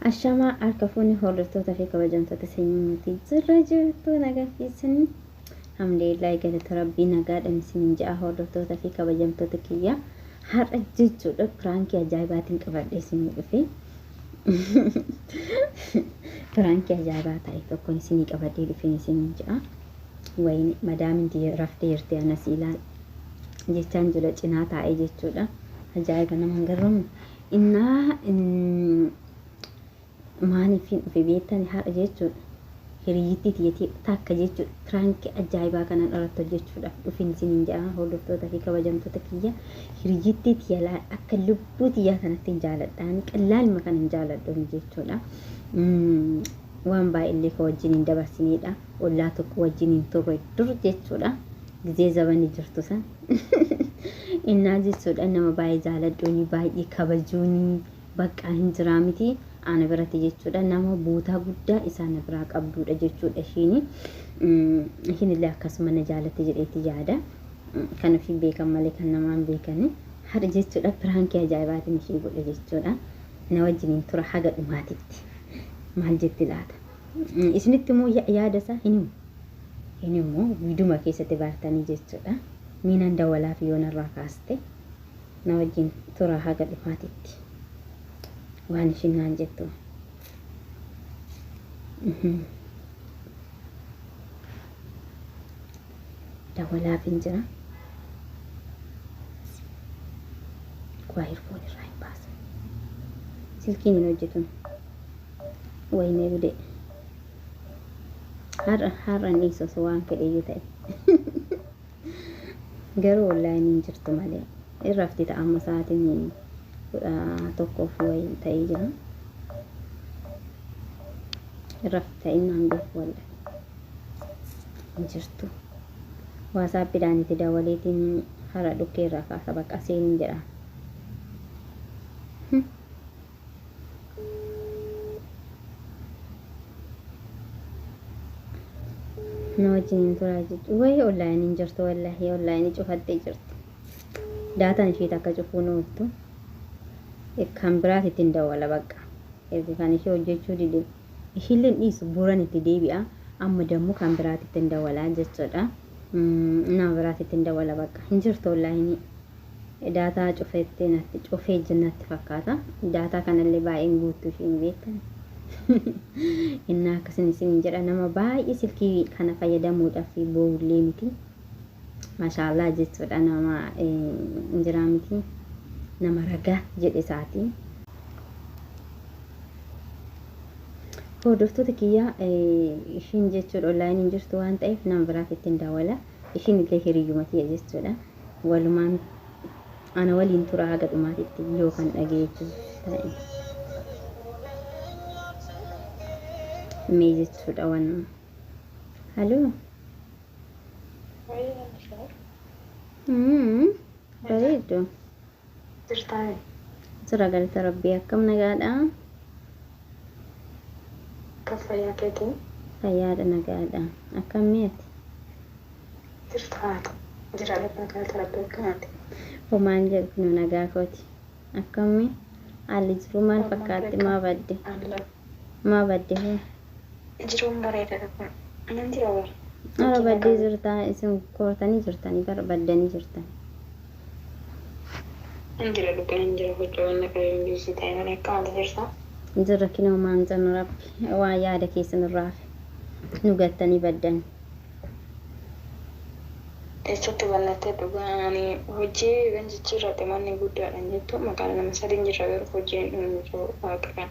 Ashama arkafuni hordoftoota fi kabajamtoota sanyii jirra jirtu nagaa keessanii alhamdulillah galata rabbii nagaadhaan isin ja'a hordoftoota fi kabajamtoota kiyya har'a jechuudha pranki ajaa'ibaatiin qabadhee isin dhufe pranki ajaa'ibaa ta'e tokko isin qabadhee dhufe isin ja'a wayni madaamin raftee jirti anas ilaal jechaan jira cinaa taa'ee jechuudha ajaa'iba nama garuu innaa maaniifin dhufe beektani haadha jechuudha hiriyyittii tiyyatee takka jechuudha pranki ajaa'ibaa kanan irratti hojjechuudhaaf dhufin isiniin ja'a hordoftoota fi kabajamtoota kiyya hiriyyittii tiyyalaa akka lubbuu tiyyaa kanatti hin jaaladhaan qallaalma kan hin jaaladhuun jechuudha waan baay'illee ka wajjin hin dabarsineedha ollaa tokko wajjin hin turre dur jechuudha gizee zabanni jirtu san innaa jechuudha nama baay'ee jaaladhuuni baay'ee kabajuuni bakka hin jiraa miti ana biratti jechuudha nama buutaa guddaa isaan biraa qabduudha jechuudha ishiinillee akkasuma na jaalatte jedheetti yaada kan ofii beekan malee kan namaan beekani hada jechuudha pirankii ajaa'ibaatiin ishii godhe jechuudha na wajjiniin tura haga dhumaatitti maal jetti laata isinitti immoo yaada isaa hin immoo viiduma keessatti baartanii jechuudha miinaan dawalaaf yoo narraa kaaste na wajjin tura haga dhumaatitti waan ishinaan jettu dawalaaf hin jira waa hirfoon irraa hin baasa silkiin hin hojjetun waynee bude har'a hin dhiisosu waan fedheyyuu ta'e garuu onlaayinii hin jirtu malee irrafti ta'amma sa'aatiin tokkoof wayi ta'ee jira irrafti ta'inaan beeku walla jirtu waasaappiidhaan itti dawaleetiin hara dhukkee irraa kaasa bakka seeniin jedha na wajjiniin turaa jechuudha wayi onlaayiniin jirtu wallahi onlaayinii cufattee jirtu daataan ishee takka cufuun ooltu kan biraati ittiin dawwala bakka kan ishee hojjechuu dide ishiilleen dhiisu buran itti deebi'a amma dammoo kan biraati ittiin dawwalaa jechuudha nama biraati ittiin dawwala bakka hin jirtu onlaayinii daataa cufeettee natti cufee jennatti fakkaata daataa kanallee baay'een guuttuu ishiin beektan innaa akkasin isin jedha nama baay'ee silkii kana fayyadamuudhaaf boollee miti maashaallah jechuudha nama injiraa miti nama ragaa jedhe isaati hordoftoota kiyyaa ishiin jechuudha onlaayiniin jirtu waan ta'eef nama biraaf ittiin dawwala ishiin illee hiriyyumatii jechuudha walumaan ana waliin tura haga dhumaatitti yoo kan dhageechuu ta'e mee jechuudha waan haloo bareedu Sura galata rabbii akkam nagaadha kafaya keetiin fayyaadha nagaadha akkam mi'ati jirtaatu jiraadha galata rabbii akkamaati homaan jedhu nagaa kooti akkami haalli jiru maal fakkaatti maa badde hoo jiruun bareedaadha kun nan jira war ara baddee jirtaa isin koortanii jirtanii bara baddanii jirtanii Anjira dukan anjira bocoon akka yuunivarsiitii ta'e malee akka maal jirta? Jirra kinoo maan jannu rabbi waan yaada keessan irraa nu gattanii baddan. Eessatti bal'attee dhugaanii hojii kan jijjiirrate manni guddaadhaan jettu maqaan nama sadii jirra garuu hojiin dhuunfaa waaqa kan.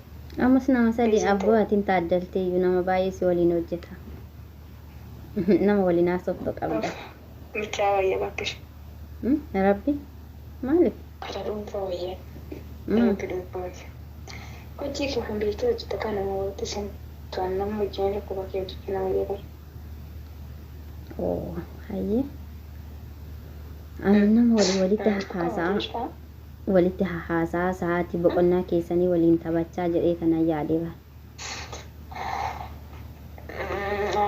Ammas nama sadii abboo atiin taaddaltee iyyuu nama baay'ee si waliin hojjeta. Nama waliin haasoftu qabda. Bichaa wayya bakkish. Rabbi maaliif? Kara dhuunfaa wayya. Rabbi dhuunfaa wayya. Hojii kee hundeessuu hojjeta kana namoota isin tu'an nama wajjin rakkoo bakkee hojjetu nama jedhama. Oo hayyee. Ani nama walitti haasaa sa'aatii boqonnaa keessanii waliin taphachaa jedhee kana yaadee ba'a.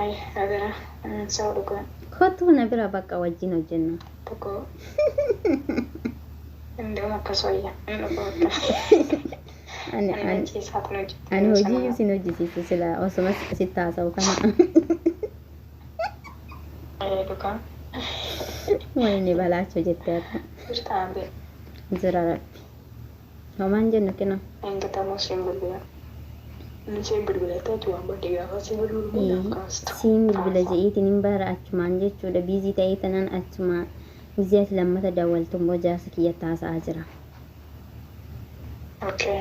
Ay, agara, sao dhugaa. Kottu na bira bakka wajjin hojjennu. Tokko. Indoo akka soyya. Ani hojii isin hojjisiisu sila osuma sitti haasa'u kana. Dukaan. Wayini balaachoo jettee akka Birtaanbe. jira rabbi. Homaan jennu kina. Engatamoo siin bilbila. Siin bilbila ta'etu waan badde gaafa siin bilbila kaastu. Siin bilbila je'iitiin hin bara achumaan jechuudha. Biizii ta'ee tanan achumaan biziyaati lammata daawwaltummoo jaarsa kiyyatti haasa'aa jira. Okay.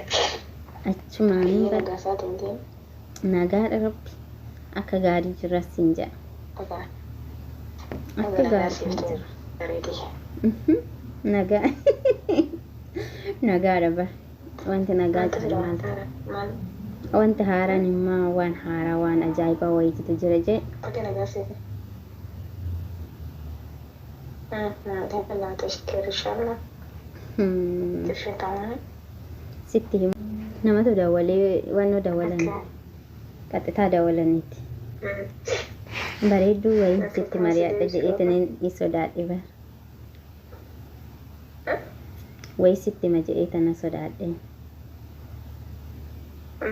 Achumaan hin bara. Nagaasaa ta'e. Nagaadha rabbi. Akka gaarii jirras hin jedha. Nagaa. Akka gaarii jira. Nagaa. Nagaadha bara. Wanti nagaa jira maal? Wanti haaraan immoo waan haaraa waan ajaa'ibaa wayiitu jira jee. Oke nagaasaa. Laata ishee sitti himu namatu dawalee waan nu dawalan qaxxitaa dawalaniiti. Bareedduu wayii sitti mari'adha jedheetaniin sodaadhe bara. Wayii sitti ma jedheetana sodaadhe.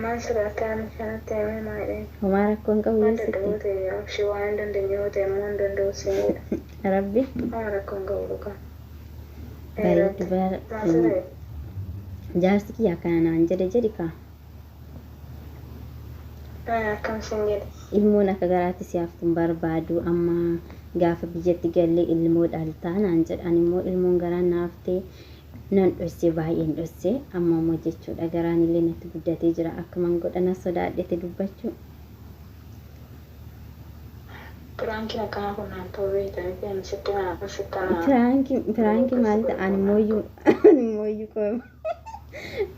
Maal sodaataan kanatti himee maadheen? Homaa rakkoon qabu yoo sitti. Shi waan hin dandeenye yoo ta'e immoo hin danda'u siinidha. Rabbi. Homaa rakkoon qabu dhugaa. Bareeddu bara. Jaarsi kiyya akkana naan jedhi kaa. Akkam siin jedhe. Ilmoon akka garaatti siyaaftuun barbaadu amma gaafa biyyatti gallee ilmoo dhaltaa naan jedhan immoo ilmoon garaan naaftee nan dhosse baay'een dhosse amma immoo jechuudha garaan illee natti guddatee jira akkuman godhana sodaadhete dubbachuu. Piraankiin akkanaa kun naan ta'uu beektan fi ani sitti kana. Piraanki maal ta'an mooyyuu qooma.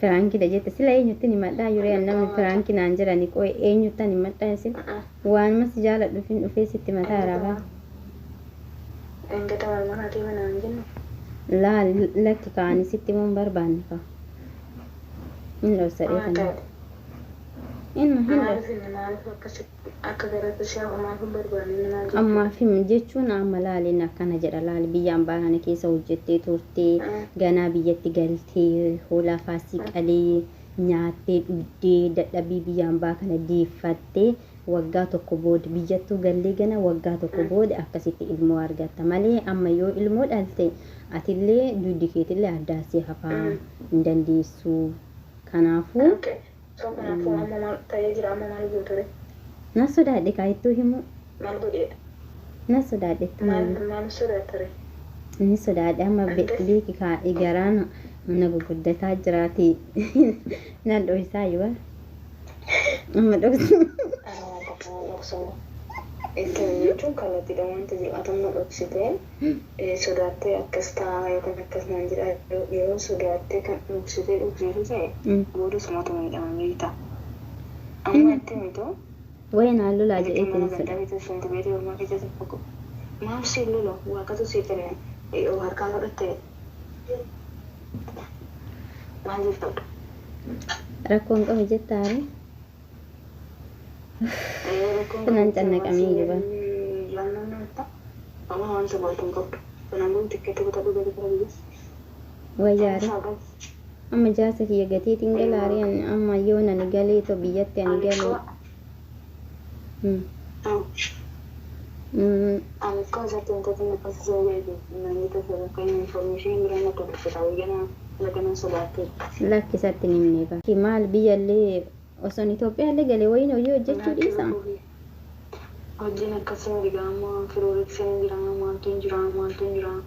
Piraanki da jette sila eenyutti ni madhaa yuree namni piraanki naan jedhani qo'e eenyutti ni madhaa isin waan mas jaaladhu fin dhufee sitti mataa raafaa. Engata malmanaa deema naan jennu. Lakki kaani sitti mun barbaanne ka. Hin dhoosadhee kana. Akka garaatti ishee ammaaf hin barbaanne naan jennu. Ammaaf jechuun amma laaliin akkana jedha laali biyyaan baana keessa hojjettee turtee ganaa biyyatti galtee hoolaa faasii qalee nyaattee dhugdee dadhabii biyyaan baa kana deeffattee waggaa tokko booda biyyattuu gallee gana waggaa tokko booda akkasitti ilmoo argatta malee amma yoo ilmoo dhalte atillee duddi keetillee addaasee hafaa hin dandeessu kanaafuu. So kanaafuu amma maal ta'ee jira amma maal gootu? Na sodaadhe kaayittuu himu. Maal godhee? Na sodaadhe. Maal sodaatare? Ni sodaadhe amma beeki kaa'ee garaan na guguddataa jiraati. Na dho'isaa yoo. Amma dho'isu. Jechuun kallattiidha wanta jedhamu dhoksitee sodaattee akkas taa'aa yookaan akkas naan jedha yeroo sodaattee kan dhoksitee dhugsiisu ta'e booda sumatu miidhamanii ta'a. Amma itti mitu. Wayi naan lolaa jedheetiin sodaa. Sentimeetii ormaa keessa tokko. Maaf siin lola waaqatu sii kenne harkaan godhattee maal jirtudha? Rakkoon qabu jettaare. Kunan cannaqamee jiru. Wayyaare. Amma jaarsa kiyya gateetiin galaaree amma yoo nani galee to biyyatti ani galee. Lakkisatti nimnee ba'a. Maal biyyallee osoon Itoophiyaallee galee wayiin hojii hojjechuu dhiisa. Hojiin akkasuma digaamaa firooreksiin jiraama maaltu hin jiraama maaltu hin jiraama.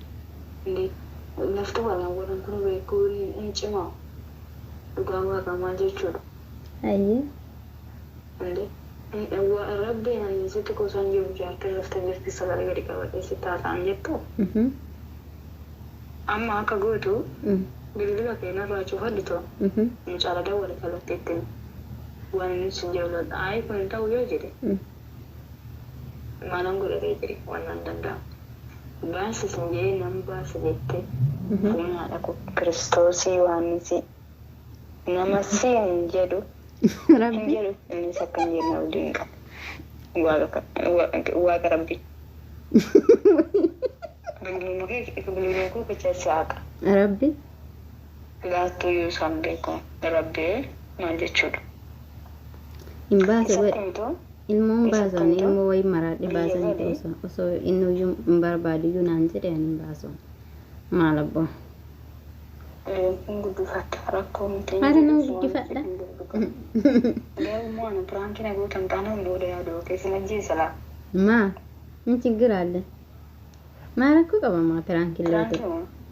Lafti walaawwalan kun beekuu hin cimaa. Dhugaa waaqamaa jechuudha. Ayyee. Rabbeen ayyisitti gosaan jiru jaartii lafta jirti sagalee gadi qabatee si taasaan jettu. Amma akka gootu bilbila keenyarraa cufadhitu mucaala dawwale kalatti ittiin waan inni sin jaalladha. Ayi kun ta'u yoo jedhe maalan godhatee jire waan nan danda'amu. Baasi sin jee nam baasi jettee fuun haadha kiristoosii waannisi nama siin jedhu hin jedhu innis akka hin jenne waliin qabu waaqa rabbi. Bilbiluma koo keessa saaqa. Rabbi. Laattuu yoo isaan beeku rabbi maal jechuudha. Hin baase Isatti ilmoon baasan ilmoo wayii maraadhi baasan osoo inni iyyuu hin barbaadiyyuu naan jedhe hin baasu. Maal abboo? Guddifadha rakkoo miti. Haala nama guddifadha. Garuu ani piraankii gootan taanaan booda yaadu keessan ajjeesa laa. Maa? Hin ችግር አለ? Maa rakkoo qaba maa piraankii loote?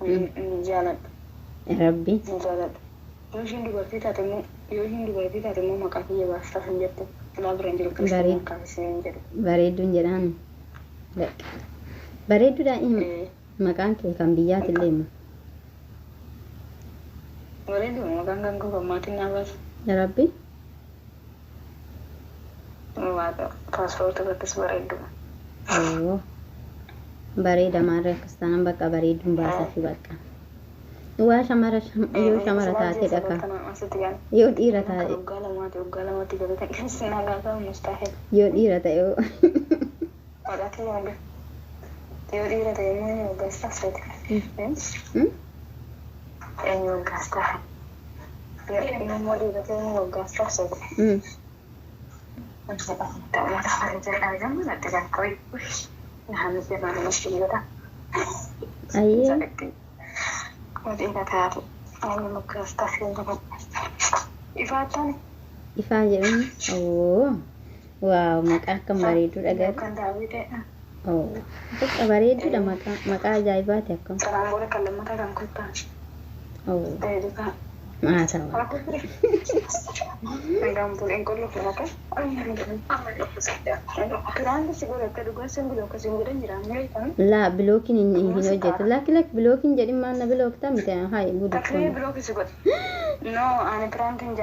Piraankii ni jaaladha. Rabbi. Ni jaaladha. Yoo ishiin dubartii taate immoo maqaa kiyya baastaa hin jettu. Ilaa bira hin jiru kiristiyaa kaasisee hin jedhu. Bareedduun jedhaan. Bareedduudha maqaan kee kan biyyaati illee hima. Bareedu maqaan kan koo kan maatiin naa baasa. Rabbi. Paaspoortii irrattis bareedu. Bareeda maarree akkas taanaan bakka bareedduun baasafi bakka. Waa yoo shamara taate dhaka. Yoo dhiira taate. Waggaa lamaatti galata keessanaa gaafa mustaahil. Yoo dhiira ta'e yoo. Yoo dhiira ta'e immoo waggaa sitaafsati. Eenyu waggaa sitaafsati. Immoo dhiira ta'e immoo waggaa sitaafsati. Ta'umata farii jedhaa jedhamu natti gakkoo. Naannoo seeraan namatti dhiirota. Ayyee. Dhiira taate. Eenyu waggaa sitaafsati. Ifaattaan. Ifaa jedhamu. Waaw maqaa akkam bareedu dhagaa. Kan daawwiteedha. Bakka bareedduudha maqaa ajaa'ibaati akkam. Saraan booda kan lammataa kan kottaan. Dheedukaa. Maa ta'u. Nagaan buleen qolloo filata. Turaan si godha akka dhugaa sin biloo akkasiin godhan jira amma. Laa bilookiin hin hojjetu. Lakki bilookiin jedhin maanna bilooktaa miti haa guddifama. Takkee bilooki si godha. No ani turaan kan